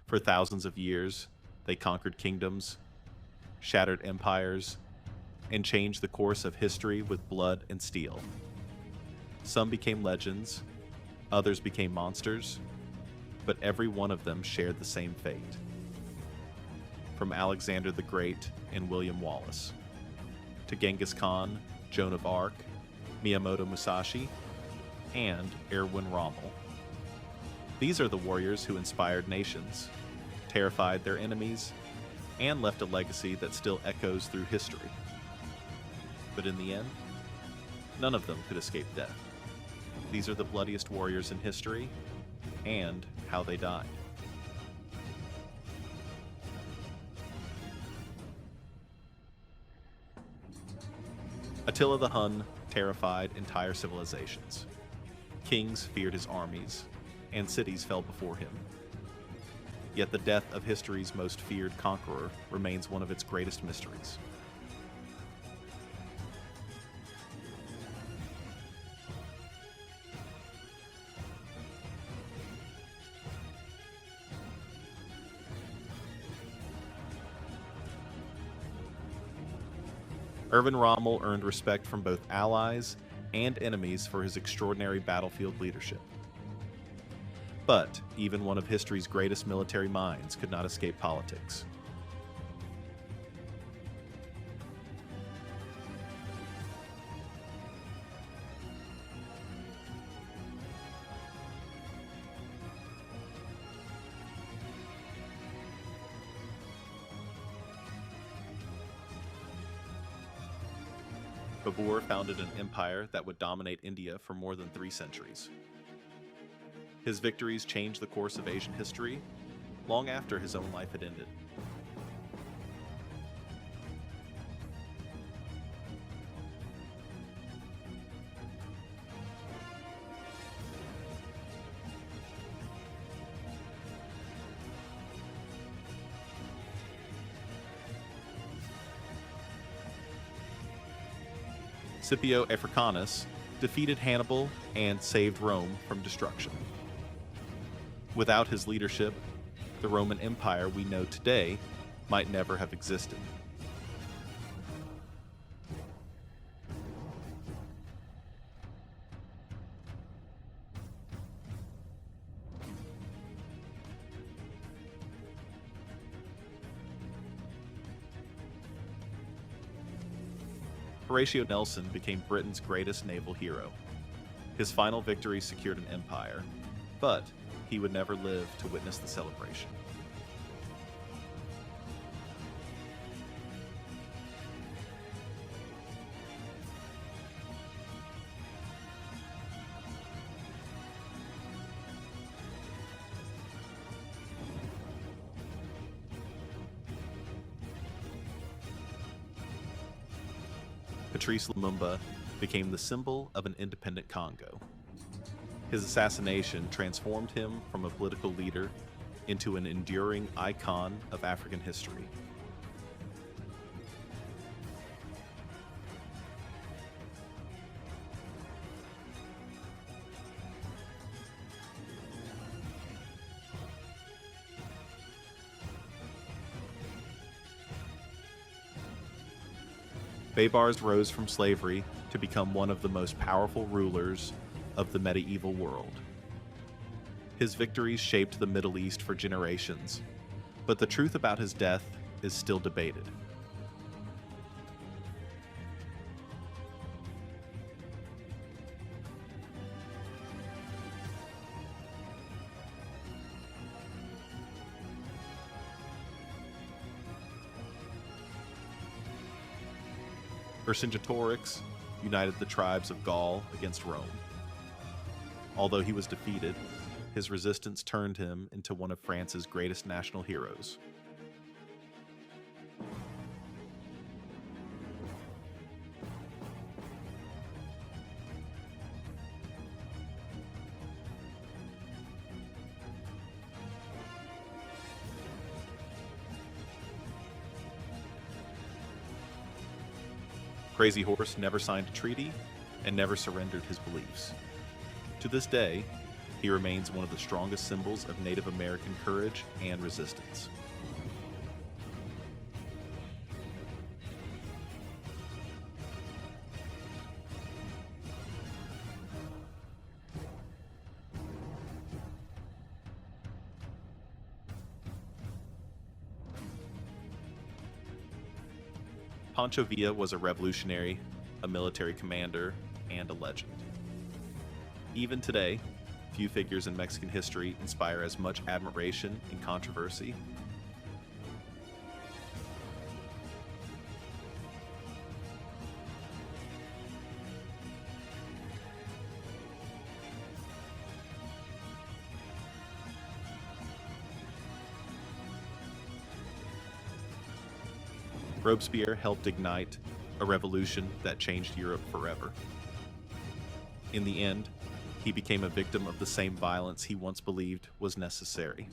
For thousands of years, they conquered kingdoms, shattered empires, and changed the course of history with blood and steel. Some became legends, others became monsters, but every one of them shared the same fate. From Alexander the Great and William Wallace, to Genghis Khan, Joan of Arc, Miyamoto Musashi, and Erwin Rommel. These are the warriors who inspired nations, terrified their enemies, and left a legacy that still echoes through history. But in the end, none of them could escape death. These are the bloodiest warriors in history, and how they died. Attila the Hun terrified entire civilizations. Kings feared his armies, and cities fell before him. Yet the death of history's most feared conqueror remains one of its greatest mysteries. Erwin Rommel earned respect from both allies and enemies for his extraordinary battlefield leadership. But even one of history's greatest military minds could not escape politics. Babur founded an empire that would dominate India for more than 3 centuries. His victories changed the course of Asian history long after his own life had ended. Scipio Africanus defeated Hannibal and saved Rome from destruction. Without his leadership, the Roman Empire we know today might never have existed. Horatio Nelson became Britain's greatest naval hero. His final victory secured an empire, but he would never live to witness the celebration. Patrice Lumumba became the symbol of an independent Congo. His assassination transformed him from a political leader into an enduring icon of African history. Baybars rose from slavery to become one of the most powerful rulers of the medieval world. His victories shaped the Middle East for generations, but the truth about his death is still debated. Vercingetorix united the tribes of Gaul against Rome. Although he was defeated, his resistance turned him into one of France's greatest national heroes. Crazy Horse never signed a treaty and never surrendered his beliefs. To this day, he remains one of the strongest symbols of Native American courage and resistance. Pancho Villa was a revolutionary, a military commander, and a legend. Even today, few figures in Mexican history inspire as much admiration and controversy. Robespierre helped ignite a revolution that changed Europe forever. In the end, he became a victim of the same violence he once believed was necessary.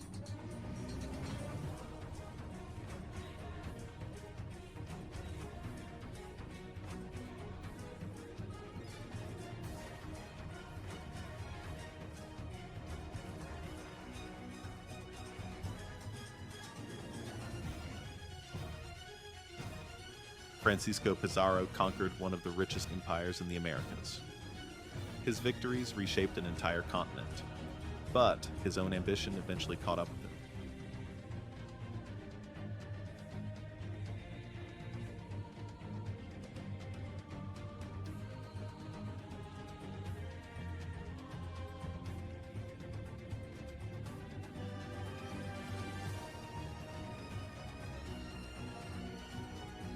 Francisco Pizarro conquered one of the richest empires in the Americas. His victories reshaped an entire continent, but his own ambition eventually caught up with him.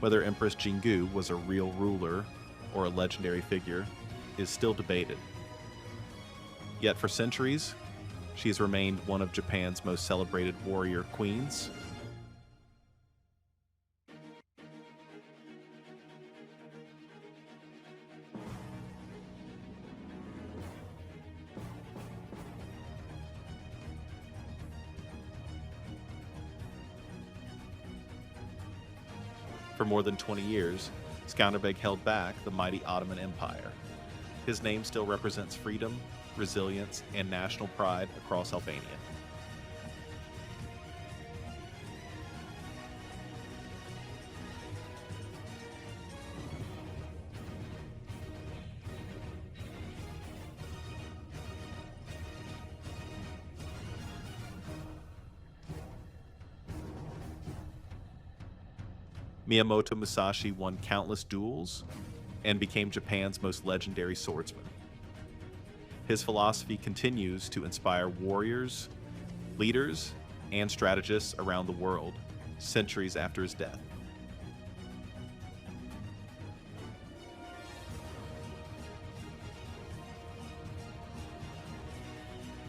Whether Empress Jingu was a real ruler or a legendary figure is still debated. Yet for centuries, she has remained one of Japan's most celebrated warrior queens. For more than 20 years, Skanderbeg held back the mighty Ottoman Empire. His name still represents freedom, resilience, and national pride across Albania. Miyamoto Musashi won countless duels and became Japan's most legendary swordsman. His philosophy continues to inspire warriors, leaders, and strategists around the world centuries after his death.